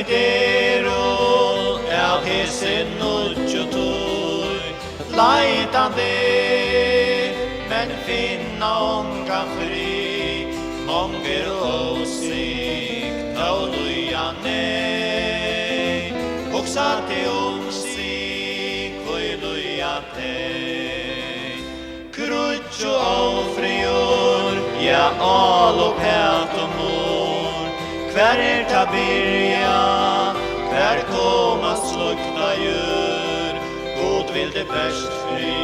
vi dero av hesen nudjutui, leitande, men finna ongan fri, monger åsikt av luja nej, hoksate sig, kvoi luja tei, krutjo ofrior, ja all och pät och mor, kvar ta byrja, kvar komma slukta djur, god vill det bäst fri,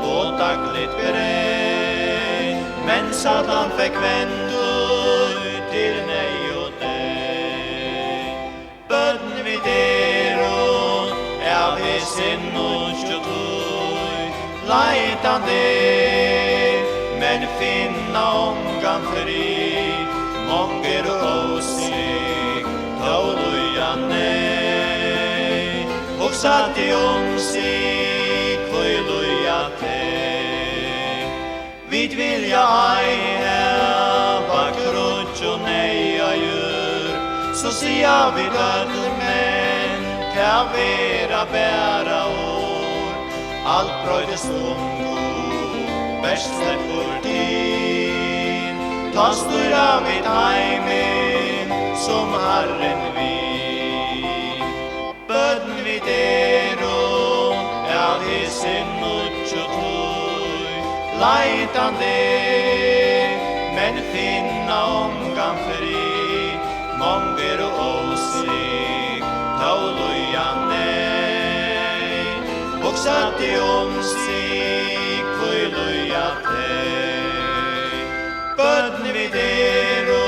och dagligt bered, men Satan fick vända till nej och dig. Bödn vid dero, av hesen och tjotoj, leitande, men finna ongan fri, monger åsikt av luja nej, och satte sig kvoi luja tei. Vid vilja ej häva krutjo neja djur, så sia vid ödelmän kan vera bära år, allt bröjdes bäst släppur din, ta stora vid heimen som Herren vi. Bödn vid dero, av hesen nudjutui, leitande, men finna ongan fri, monger åsikt av luja nej, och satte sig kvoi luja tei. Bödn vid dero,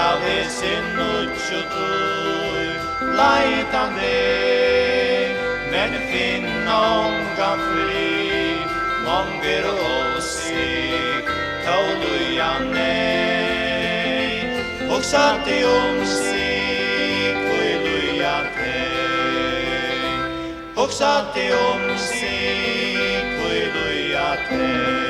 av hesen nudjutui, leitande, men finna ongan fri, monger åsikt av luja nej, och satte sig kvoi luja tei, och satte sig kvoi luja tei.